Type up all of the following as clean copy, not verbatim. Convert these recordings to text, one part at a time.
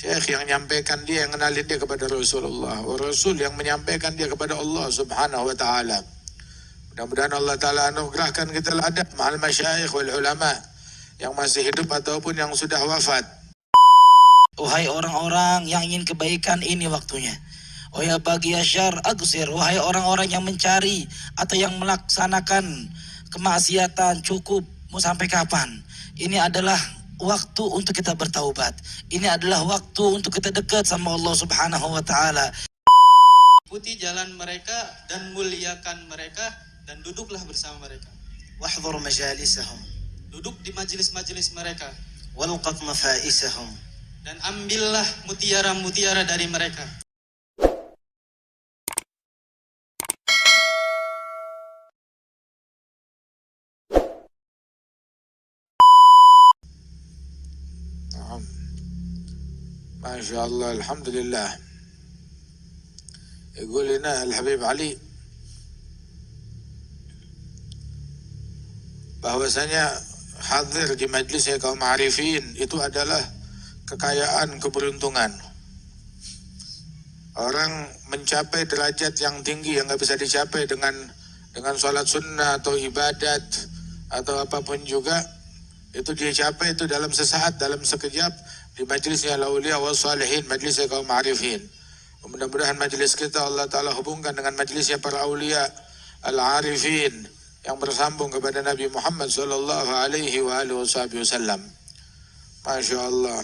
Syekh yang menyampaikan dia, yang kenalin dia kepada Rasulullah. Rasul yang menyampaikan dia kepada Allah subhanahu wa ta'ala. Mudah-mudahan Allah ta'ala anugerahkan kita adab ma'al masyayikh wal ulama yang masih hidup ataupun yang sudah wafat. Wahai orang-orang yang ingin kebaikan, ini waktunya. Oh ya bagi asyar agsir, wahai orang-orang yang mencari atau yang melaksanakan kemaksiatan, cukup, mau sampai kapan? Ini adalah waktu untuk kita bertaubat. Ini adalah waktu untuk kita dekat sama Allah subhanahu wa ta'ala. Ikuti jalan mereka dan muliakan mereka dan duduklah bersama mereka. Wahdhur majalisahum, Duduk di majelis-majelis mereka. walqat mafaisahum, Dan ambillah mutiara-mutiara dari mereka. Masya Allah, Alhamdulillah. يقول لنا الحبيب علي bahwasanya hadir di majlisnya kaum arifin itu adalah kekayaan, keberuntungan. Orang mencapai derajat yang tinggi yang nggak bisa dicapai dengan sholat sunnah atau ibadat atau apapun juga, itu dicapai itu dalam sesaat, dalam sekejap di majlisnya al-auliya wa salihin, majlisnya kaum arifin. Mudah-mudahan majlis kita Allah Ta'ala hubungkan dengan majlisnya para aulia al-arifin yang bersambung kepada Nabi Muhammad sallallahu alaihi wasallam. Masya Allah.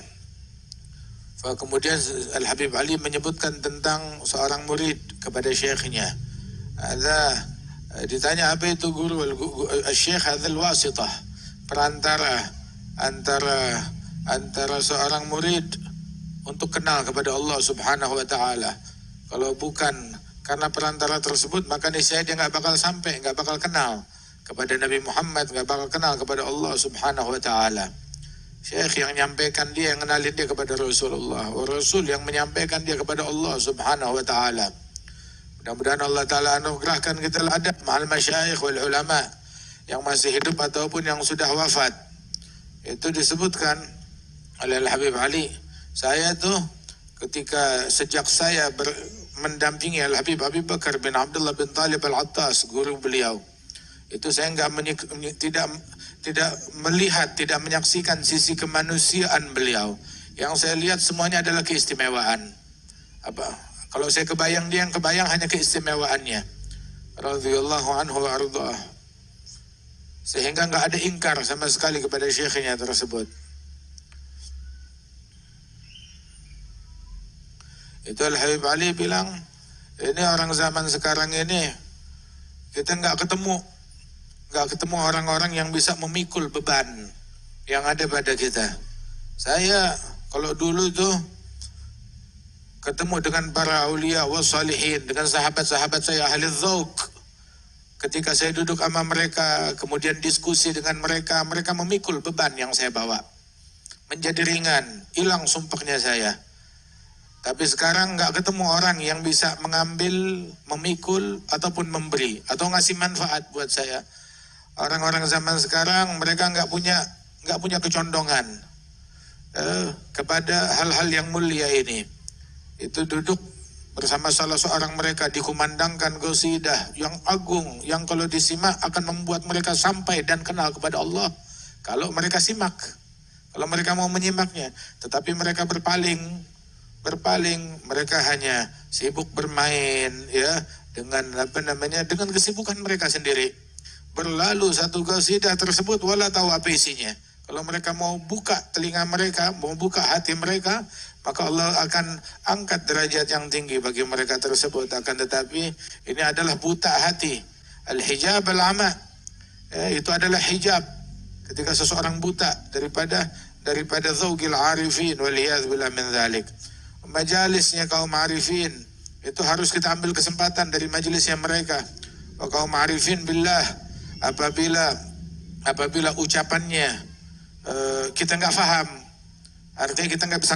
Kemudian Al-Habib Ali menyebutkan tentang seorang murid kepada syekhnya. Ditanya apa itu guru? Syekh adzal wasitah, perantara antara seorang murid untuk kenal kepada Allah subhanahu wa ta'ala. Kalau bukan karena perantara tersebut, maka niscaya dia nggak bakal sampai, nggak bakal kenal kepada Nabi Muhammad, nggak bakal kenal kepada Allah subhanahu wa ta'ala. Syekh yang menyampaikan dia, yang kenalin dia kepada Rasulullah. Rasul yang menyampaikan dia kepada Allah subhanahu wa ta'ala. Mudah-mudahan Allah ta'ala anugerahkan kita adab ma'al masyayikh wal ulama yang masih hidup ataupun yang sudah wafat. Itu disebutkan oleh Al-Habib Ali. Saya tuh ketika sejak saya mendampingi Al-Habib Abi Bakar bin Abdullah bin Talib Al-Attas, guru beliau, itu saya tidak melihat, tidak menyaksikan sisi kemanusiaan beliau. Yang saya lihat semuanya adalah keistimewaan. Kalau saya kebayang dia, yang kebayang hanya keistimewaannya. Radhiyallahu anhu wa ardhah. Sehingga nggak ada ingkar sama sekali kepada syekhnya tersebut. Itu Al-Habib Ali bilang, ini orang zaman sekarang ini, kita nggak ketemu orang-orang yang bisa memikul beban yang ada pada kita. Saya kalau dulu tuh ketemu dengan para aulia wa salihin, dengan sahabat-sahabat saya ahli dzauq. Ketika saya duduk sama mereka, kemudian diskusi dengan mereka, mereka memikul beban yang saya bawa. Menjadi ringan, hilang sumpahnya saya. Tapi sekarang nggak ketemu orang yang bisa mengambil, memikul, ataupun memberi, atau ngasih manfaat buat saya. Orang-orang zaman sekarang mereka nggak punya kecondongan kepada hal-hal yang mulia ini. Itu duduk bersama salah seorang mereka, dikumandangkan qasidah yang agung, yang kalau disimak akan membuat mereka sampai dan kenal kepada Allah. Kalau mereka simak, kalau mereka mau menyimaknya, tetapi mereka berpaling, mereka hanya sibuk bermain ya dengan dengan kesibukan mereka sendiri. Berlalu satu qasidah tersebut wala tahu apa isinya. Kalau mereka mau buka telinga mereka, mau buka hati mereka, maka Allah akan angkat derajat yang tinggi bagi mereka tersebut. Akan tetapi ini adalah buta hati. Al-hijab al-ama, itu adalah hijab. Ketika seseorang buta daripada dzauqil arifin, waliyadz billah min dzalik. Majalisnya kaum arifin itu harus kita ambil kesempatan dari majelisnya mereka. Kaum arifin billah, apabila ucapannya kita nggak paham, artinya kita nggak bisa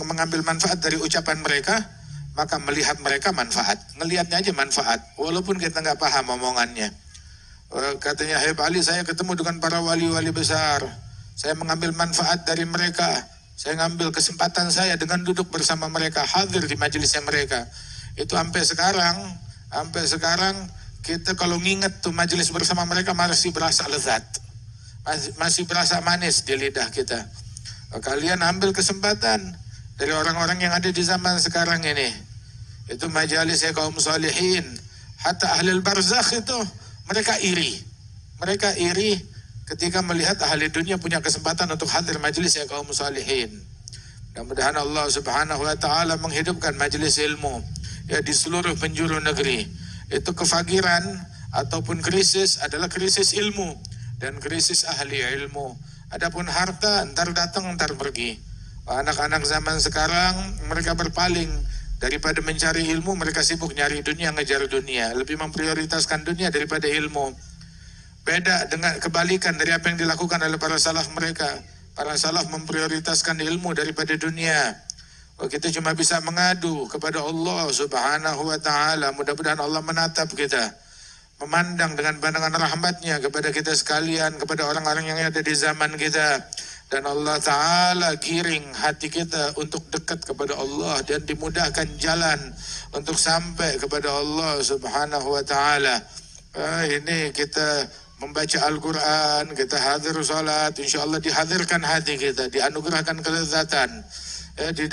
mengambil manfaat dari ucapan mereka, maka melihat mereka manfaat, ngelihatnya aja manfaat, walaupun kita nggak paham omongannya. Katanya Habib Ali, saya ketemu dengan para wali-wali besar, saya mengambil manfaat dari mereka, Saya ngambil kesempatan saya dengan duduk bersama mereka, hadir di majelisnya mereka. Itu sampai sekarang kita kalau nginget tuh majelis bersama mereka masih berasa lezat. Masih berasa manis di lidah kita. Kalian ambil kesempatan dari orang-orang yang ada di zaman sekarang ini. Itu majelis kaum salihin. Hatta ahli barzakh itu mereka iri. Mereka iri ketika melihat ahli dunia punya kesempatan untuk hadir majelis kaum salihin. Mudah-mudahan Allah Subhanahu wa taala menghidupkan majelis ilmu ya di seluruh penjuru negeri. Itu kefakiran ataupun krisis adalah krisis ilmu dan krisis ahli ilmu. Adapun harta entar datang entar pergi. Anak-anak zaman sekarang mereka berpaling daripada mencari ilmu, mereka sibuk nyari dunia, ngejar dunia, lebih memprioritaskan dunia daripada ilmu. Beda dengan kebalikan dari apa yang dilakukan oleh para salaf mereka. Para salaf memprioritaskan ilmu daripada dunia. Kita cuma bisa mengadu kepada Allah Subhanahu wa taala. Mudah-mudahan Allah menatap kita, memandang dengan pandangan rahmatnya kepada kita sekalian, kepada orang-orang yang ada di zaman kita. Dan Allah Ta'ala giring hati kita untuk dekat kepada Allah dan dimudahkan jalan untuk sampai kepada Allah Subhanahu wa Ta'ala. Ini kita membaca Al-Quran, kita hadir salat, insya Allah dihadirkan hati kita, dianugerahkan kelezatan di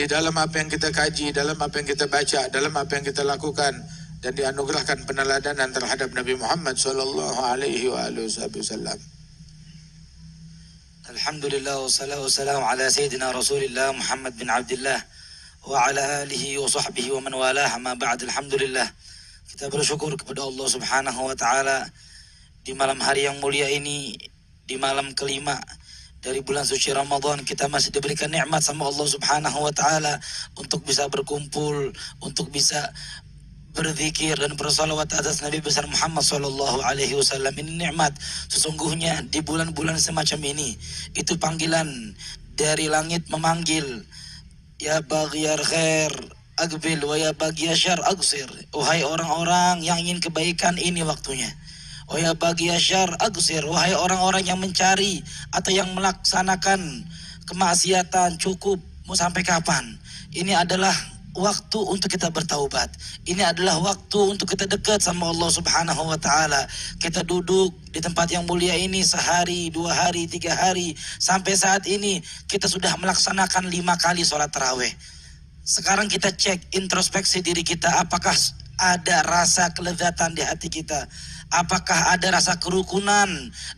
dalam apa yang kita kaji, dalam apa yang kita baca, dalam apa yang kita lakukan, dan dianugerahkan peneladanan terhadap Nabi Muhammad sallallahu alaihi wasallam. Alhamdulillah wassalatu wassalamu ala sayyidina Rasulillah Muhammad bin Abdullah wa ala alihi wa sahbihi wa man walah. Amma ba'd. Alhamdulillah, kita bersyukur kepada Allah Subhanahu wa taala di malam hari yang mulia ini, di malam kelima dari bulan suci Ramadan, kita masih diberikan nikmat sama Allah Subhanahu wa taala untuk bisa berkumpul, untuk bisa berzikir dan bersalawat atas Nabi besar Muhammad sallallahu alaihi wasallam. Ini nikmat. Sesungguhnya di bulan-bulan semacam ini itu panggilan dari langit memanggil, ya baghiyar khair aqbil wa ya baghiyar syarr aqsir. Wahai orang-orang yang ingin kebaikan, ini waktunya. Wa ya baghiyar syarr aqsir. Wahai orang-orang yang mencari atau yang melaksanakan kemaksiatan, cukup, mau sampai kapan? Ini adalah waktu untuk kita bertaubat. Ini adalah waktu untuk kita dekat sama Allah Subhanahu wa taala. Kita duduk di tempat yang mulia ini sehari, 2 hari, 3 hari. Sampai saat ini kita sudah melaksanakan 5 kali sholat tarawih. Sekarang kita cek introspeksi diri kita, apakah ada rasa kelezatan di hati kita? Apakah ada rasa kerukunan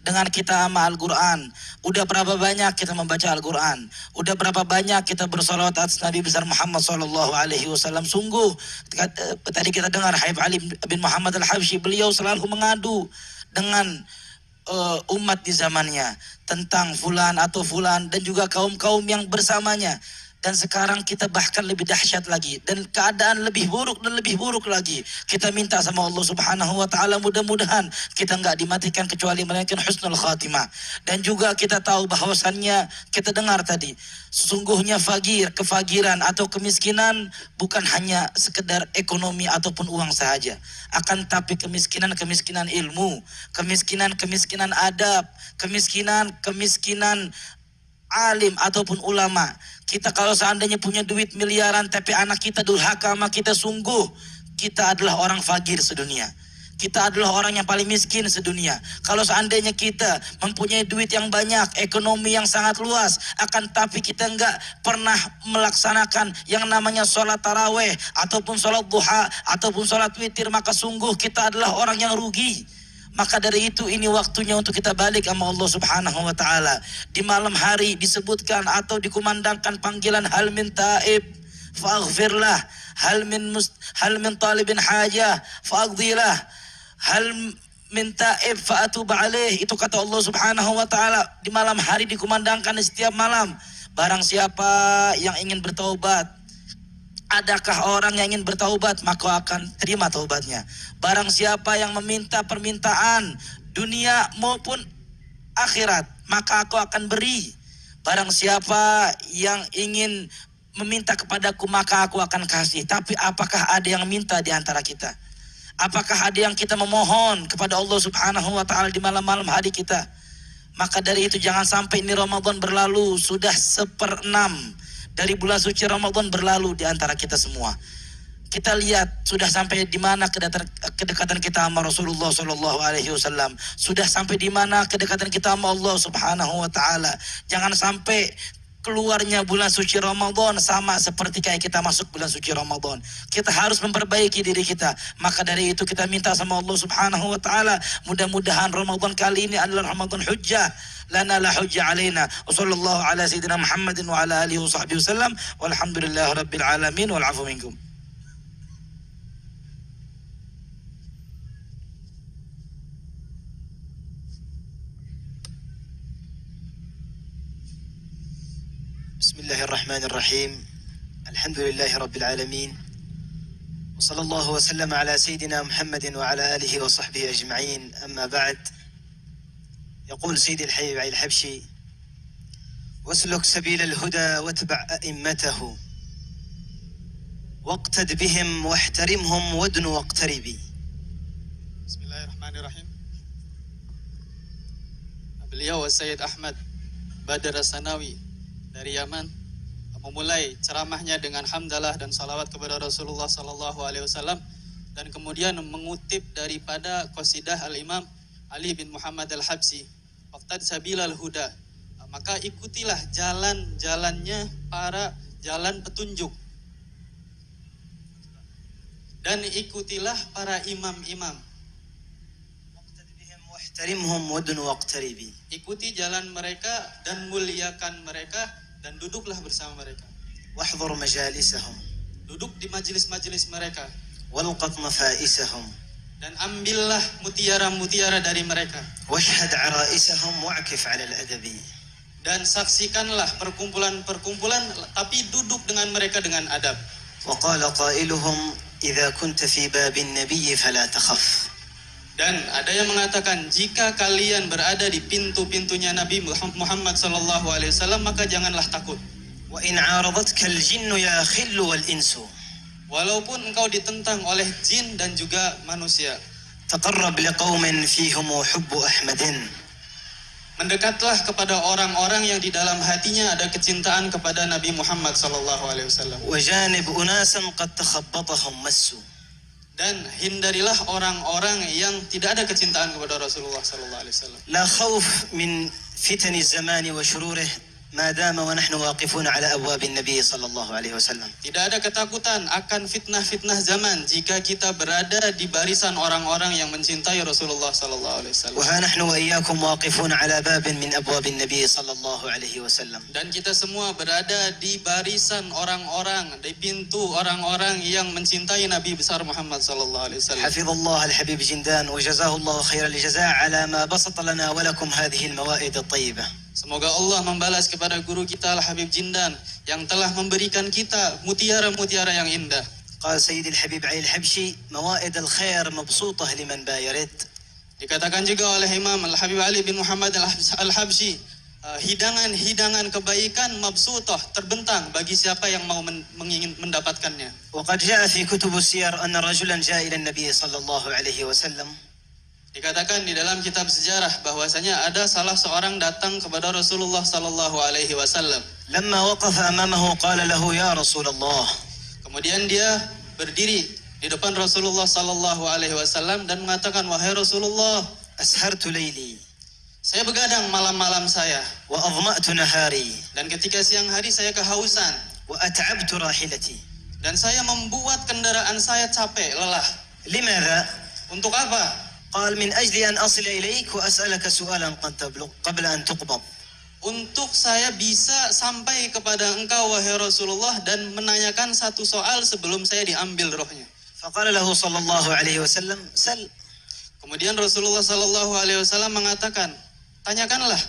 dengan kita sama Al-Quran? Udah berapa banyak kita membaca Al-Quran? Udah berapa banyak kita bersalawat atas Nabi besar Muhammad sallallahu alaihi wasallam? Sungguh tadi kita dengar Habib Ali bin Muhammad Al-Habsyi, beliau selalu mengadu dengan umat di zamannya tentang fulan atau fulan dan juga kaum-kaum yang bersamanya. Dan sekarang kita bahkan lebih dahsyat lagi, dan keadaan lebih buruk dan lebih buruk lagi. Kita minta sama Allah Subhanahu wa taala, mudah-mudahan kita enggak dimatikan kecuali melainkan husnul khatimah. Dan juga kita tahu bahwasannya, kita dengar tadi, sesungguhnya kefakiran atau kemiskinan bukan hanya sekedar ekonomi ataupun uang saja, akan tapi kemiskinan ilmu, kemiskinan adab, kemiskinan alim ataupun ulama. Kita kalau seandainya punya duit miliaran tapi anak kita durhaka sama kita, sungguh kita adalah orang fakir sedunia. Kita adalah orang yang paling miskin sedunia. Kalau seandainya kita mempunyai duit yang banyak, ekonomi yang sangat luas, akan tapi kita enggak pernah melaksanakan yang namanya sholat taraweh ataupun sholat duha ataupun sholat witir, maka sungguh kita adalah orang yang rugi. Maka dari itu ini waktunya untuk kita balik sama Allah Subhanahu wa taala. Di malam hari disebutkan atau dikumandangkan panggilan hal min taib faghfirlah, hal min talibin hajah faqdilah, hal min taib faatub alaih. Itu kata Allah Subhanahu wa taala. Di malam hari dikumandangkan setiap malam. Barang siapa yang ingin bertaubat, adakah orang yang ingin bertaubat, maka akan terima taubatnya. Barang siapa yang meminta permintaan dunia maupun akhirat, maka aku akan beri. Barang siapa yang ingin meminta kepadaku, maka aku akan kasih. Tapi apakah ada yang minta di antara kita? Apakah ada yang kita memohon kepada Allah Subhanahu wa taala di malam-malam hari kita? Maka dari itu jangan sampai ini Ramadan berlalu, sudah 1/6 dari bulan suci Ramadan berlalu di antara kita semua. Kita lihat sudah sampai di mana kedekatan kita sama Rasulullah Shallallahu Alaihi Wasallam. Sudah sampai di mana kedekatan kita sama Allah Subhanahu Wa Taala. Jangan sampai keluarnya bulan suci Ramadan sama seperti kayak kita masuk bulan suci Ramadan. Kita harus memperbaiki diri kita. Maka dari itu kita minta sama Allah Subhanahu Wa Taala, mudah-mudahan Ramadan kali ini adalah Ramadan hujjah lana la hujjah alaina. Wassallallahu ala sayyidina Muhammadin wa ala alihi wa sahbihi wasallam. Walhamdulillahi rabbil alamin wal afu minkum. بسم الله الرحمن الرحيم. الحمد لله رب العالمين، وصلى الله وسلم على سيدنا محمد وعلى آله وصحبه أجمعين. أما بعد، يقول سيدي الحبيب علي الحبشي: واسلك سبيل الهدى واتبع أئمته واقتد بهم واحترمهم وادن واقتربي. Bismillahirrahmanirrahim. Beliau Sayyid Ahmad Badr As-Sanawi dari Yaman memulai ceramahnya dengan hamdalah dan salawat kepada Rasulullah Sallallahu Alaihi Wasallam, dan kemudian mengutip daripada qasidah Al-Imam Ali bin Muhammad Al-Habsyi, waqtad sabilal huda, maka ikutilah jalan-jalannya para jalan petunjuk, dan ikutilah para imam-imam. واقتد بهم واحترمهم وادن واقتربي. Ikuti jalan mereka dan muliakan mereka, dan duduklah bersama mereka. واحضر مجالسهم Duduk di majelis-majelis mereka, والقط نفائسهم dan ambillah mutiara-mutiara dari mereka, واشهد عرائسهم واعكف على الأدب. dan saksikanlah perkumpulan-perkumpulan, tapi duduk dengan mereka dengan adab. وقال قائلهم: إذا كنت في باب النبي فلا تخف. Dan ada yang mengatakan, jika kalian berada di pintu-pintunya Nabi Muhammad Sallallahu Alaihi Wasallam, maka janganlah takut. وإن عارضتك الجن يا خل والإنس Walaupun engkau ditentang oleh jin dan juga manusia, تقرب لقوم فيهم حب أحمد. mendekatlah kepada orang-orang yang di dalam hatinya ada kecintaan kepada Nabi Muhammad Sallallahu Alaihi Wasallam. وجانب أناسا قد تخبطهم مس. Dan hindarilah orang-orang yang tidak ada kecintaan kepada Rasulullah Sallallahu Alaihi Wasallam. لا خوف من فتن الزمان وشروره ما دام ونحن واقفون على أبواب النبي صلى الله عليه وسلم. Tidak ada ketakutan akan fitnah-fitnah zaman jika kita berada di barisan orang-orang yang mencintai Rasulullah Sallallahu Alaihi Wasallam. وها نحن وإياكم واقفون على باب من أبواب النبي صلى الله عليه وسلم. Dan kita semua berada di barisan orang-orang, di pintu orang-orang yang mencintai Nabi besar Muhammad Sallallahu Alaihi Wasallam. حفظ الله الحبيب جندان وجزاه الله خير الجزاء على ما بسط لنا ولكم هذه الموائد الطيبة. Semoga Allah membalas kepada guru kita Al-Habib Jindan yang telah memberikan kita mutiara-mutiara yang indah. قال سيد الحبيب علي الحبشي: موائد الخير مبسوطة لمن بايرد. Dikatakan juga oleh Imam Al-Habib Ali bin Muhammad Al-Habsyi, hidangan-hidangan kebaikan mabsutah, terbentang bagi siapa yang mau mengingin mendapatkannya. وقد جاء في كتب السير أن رجلا جاء إلى النبي صلى الله عليه وسلم. Dikatakan di dalam kitab sejarah bahwasanya ada salah seorang datang kepada Rasulullah Sallallahu Alaihi Wasallam. لما وقف أمامه قال له: يا رسول الله. Kemudian dia berdiri di depan Rasulullah Sallallahu Alaihi Wasallam dan mengatakan, wahai Rasulullah, أسهرت ليلي saya begadang malam-malam saya, وأظمأت نهاري dan ketika siang hari saya kehausan, وأتعبت راحلتي. dan saya membuat kendaraan saya capek, lelah. لماذا؟ Untuk apa? قال: من أجل أن أصل إليك وأسألك سؤالا قبل أن تقبض. Untuk saya bisa sampai kepada engkau wahai Rasulullah dan menanyakan satu soal sebelum saya diambil rohnya. فقال له صلى الله عليه وسلم: سل. Kemudian Rasulullah Sallallahu Alaihi Wasallam mengatakan, tanyakanlah.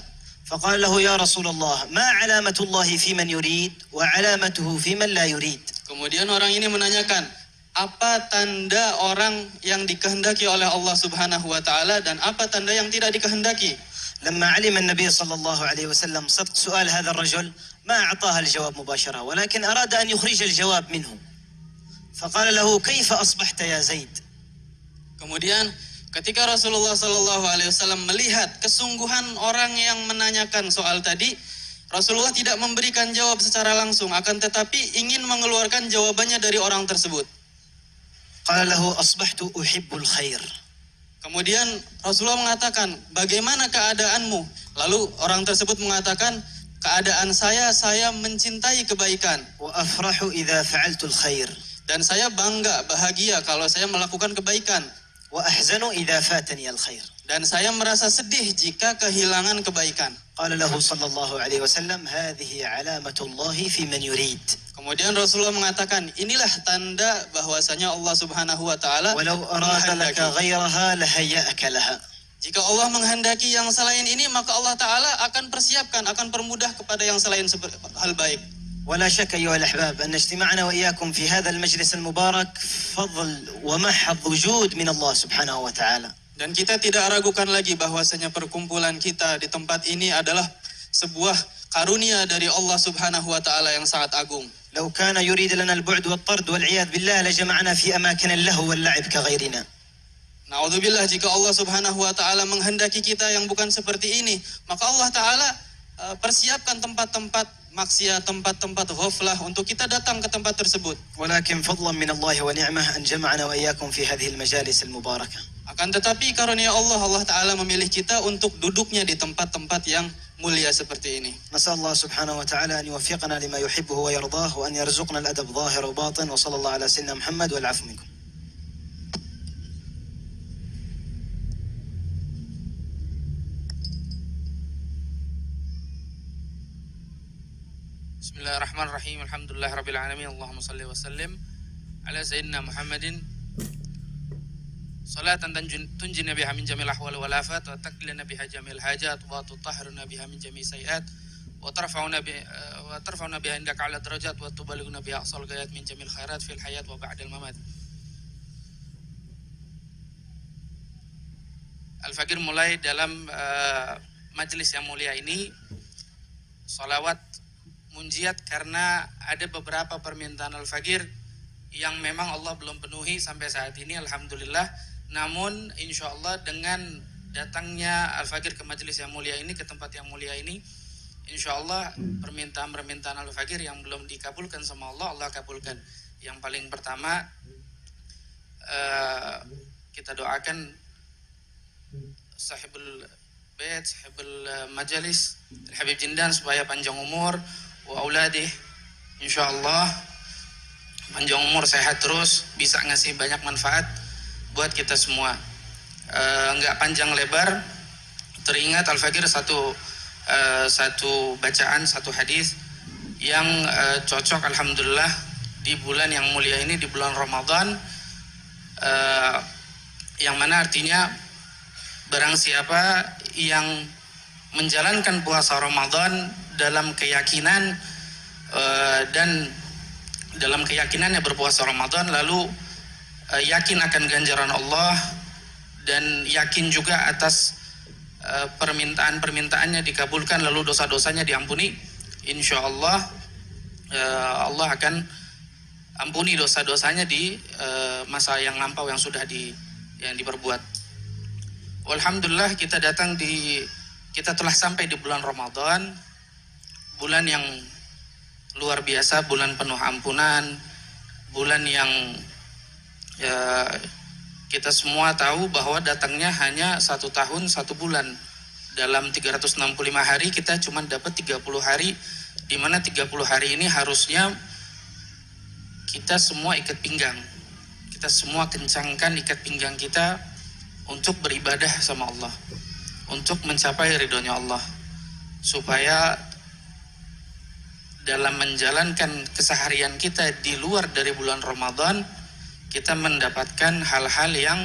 فقال له: يا رسول الله، ما علامة الله في من يريد وعلامته في من لا يريد؟ Kemudian orang ini menanyakan, apa tanda orang yang dikehendaki oleh Allah Subhanahu wa taala dan apa tanda yang tidak dikehendaki? لما علم النبي صلى الله عليه وسلم صدق سؤال هذا الرجل ما أعطاه الجواب مباشرة، ولكن أراد أن يخرج الجواب منه. فقال له: كيف أصبحت يا زيد؟ Kemudian Ketika Rasulullah SAW melihat kesungguhan orang yang menanyakan soal tadi, Rasulullah tidak memberikan jawab secara langsung, akan tetapi ingin mengeluarkan jawabannya dari orang tersebut. قال له أصبحت أحب الخير. Kemudian Rasulullah mengatakan, bagaimana keadaanmu? Lalu orang tersebut mengatakan, keadaan saya mencintai kebaikan. وأفرح إذا فعلت الخير. Dan saya bangga, bahagia kalau saya melakukan kebaikan. وأحزن إذا فاتني الخير. Dan saya merasa sedih jika kehilangan kebaikan. قال له صلى الله عليه وسلم هذه علامة الله في من يريد. Kemudian Rasulullah mengatakan, inilah tanda bahwasanya Allah Subhanahu wa taala ولو أراد لك غيرها لهيأك لها. Jika Allah menghendaki yang selain ini, maka Allah taala akan persiapkan, akan permudah kepada yang selain hal baik. ولا شك أيها الأحباب أن اجتماعنا وإياكم في هذا المجلس المبارك فضل ومحض وجود من الله سبحانه وتعالى. Dan kita tidak ragukan lagi bahwasanya perkumpulan kita di tempat ini adalah sebuah karunia dari Allah Subhanahu wa taala yang sangat agung. لو كان يريد لنا البعد والطرد والعياذ بالله لجمعنا في أماكن اللهو واللعب كغيرنا. Na'udzubillah, jika Allah Subhanahu wa taala menghendaki kita yang bukan seperti ini, maka Allah taala persiapkan tempat-tempat maksiat, tempat-tempat ghaflah untuk kita datang ke tempat tersebut. ولكن فضلا من الله ونعمه أن جمعنا وإياكم في هذه المجالس المباركة. Akan tetapi karunia Allah taala memilih kita untuk duduknya di tempat-tempat yang mulia seperti ini. نسأل الله سبحانه وتعالى أن يوفقنا لما يحبه ويرضاه وأن يرزقنا الأدب ظاهر وباطن وصلى الله على سيدنا محمد والعفو منكم. Bismillahirrahmanirrahim. Alhamdulillahirabbil alamin. Allahumma shalli wa sallim ala sayyidina Muhammadin salatan tunjina biha min jamil ahwal wal afat wa taqlina biha jamil hajat wa tutahhiruna biha min jami sayiat wa tarfa'una biha indaka ala darajat wa tubalighuna biha aqsal ghayat min jamil khairat fil hayat wa ba'dal mamat. Al-Faqir mulai dalam majelis yang mulia ini salawat munjiat karena ada beberapa permintaan Al-Faqir yang memang Allah belum penuhi sampai saat ini, alhamdulillah. Namun insya Allah dengan datangnya Al-Faqir ke majelis yang mulia ini, ke tempat yang mulia ini, insya Allah permintaan-permintaan Al-Faqir yang belum dikabulkan sama Allah, Allah kabulkan. Yang paling pertama kita doakan sahibul bait, sahibul majalis Habib Jindan supaya panjang umur wa auladih, insyaallah panjang umur, sehat terus, bisa ngasih banyak manfaat buat kita semua. Enggak panjang lebar, teringat Al-Faqir satu bacaan, satu hadis yang cocok alhamdulillah di bulan yang mulia ini, di bulan Ramadan, yang mana artinya barang siapa yang menjalankan puasa Ramadan dalam keyakinan dan dalam keyakinannya berpuasa Ramadan, lalu yakin akan ganjaran Allah dan yakin juga atas permintaan-permintaannya dikabulkan, lalu dosa-dosanya diampuni, insya Allah Allah akan ampuni dosa-dosanya di masa yang lampau yang sudah yang diperbuat. Alhamdulillah kita telah sampai di bulan Ramadan, bulan yang luar biasa, bulan penuh ampunan, bulan yang kita semua tahu bahwa datangnya hanya 1 tahun 1 bulan. Dalam 365 hari kita cuma dapat 30 hari, di mana 30 hari ini harusnya kita semua ikat pinggang, kita semua kencangkan ikat pinggang kita untuk beribadah sama Allah, untuk mencapai ridhonya Allah, supaya dalam menjalankan keseharian kita di luar dari bulan Ramadan kita mendapatkan hal-hal yang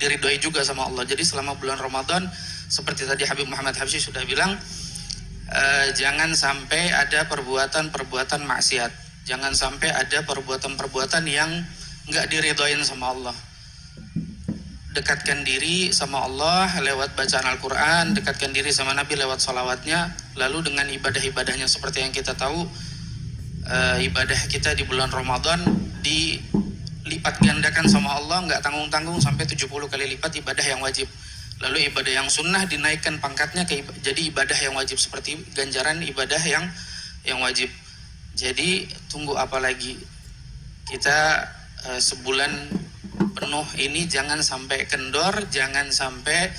diridhoi juga sama Allah. Jadi selama bulan Ramadan, seperti tadi Habib Muhammad Habsyi sudah bilang, jangan sampai ada perbuatan-perbuatan maksiat, jangan sampai ada perbuatan-perbuatan yang nggak diridhoin sama Allah. Dekatkan diri sama Allah lewat bacaan Al-Quran, dekatkan diri sama Nabi lewat salawatnya, lalu dengan ibadah-ibadahnya seperti yang kita tahu, ibadah kita di bulan Ramadan lipat gandakan sama Allah, nggak tanggung-tanggung sampai 70 kali lipat ibadah yang wajib. Lalu ibadah yang sunnah dinaikkan pangkatnya jadi ibadah yang wajib, seperti ganjaran ibadah yang wajib. Jadi tunggu apa lagi? Kita sebulan penuh ini jangan sampai kendor, jangan sampai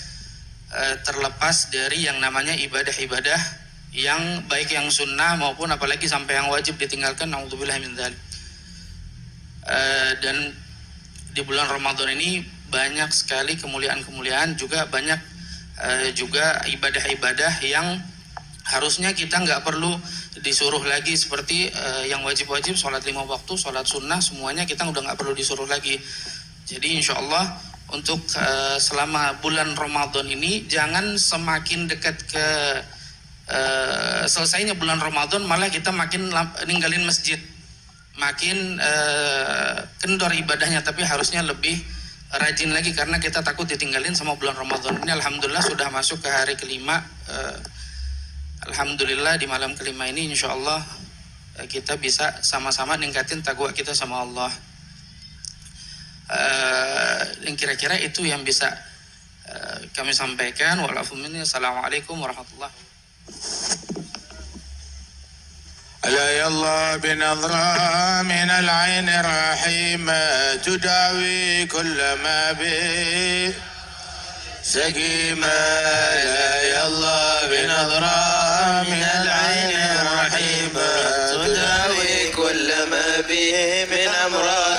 terlepas dari yang namanya ibadah-ibadah yang baik yang sunnah maupun apalagi sampai yang wajib ditinggalkan. Naudzubillah min dzalik. Dan di bulan Ramadan ini banyak sekali kemuliaan-kemuliaan, juga banyak juga ibadah-ibadah yang harusnya kita nggak perlu disuruh lagi, seperti yang wajib-wajib, sholat 5 waktu, sholat sunnah, semuanya kita udah nggak perlu disuruh lagi. Jadi insya Allah untuk selama bulan Ramadan ini jangan semakin dekat ke selesainya bulan Ramadan malah kita makin ninggalin masjid, makin kendor ibadahnya, tapi harusnya lebih rajin lagi karena kita takut ditinggalin sama bulan Ramadan. Ini alhamdulillah sudah masuk ke hari kelima. Alhamdulillah di malam kelima ini insya Allah kita bisa sama-sama ningkatin takwa kita sama Allah. Dan kira-kira itu yang bisa kami sampaikan. Wassalamualaikum warahmatullahi wabarakatuh. ألا الله بنظرة من العين رحيمة تداوي كل ما به سقيمة. لا الله بنظرة من العين رحيمة تداوي كل ما به من أمراض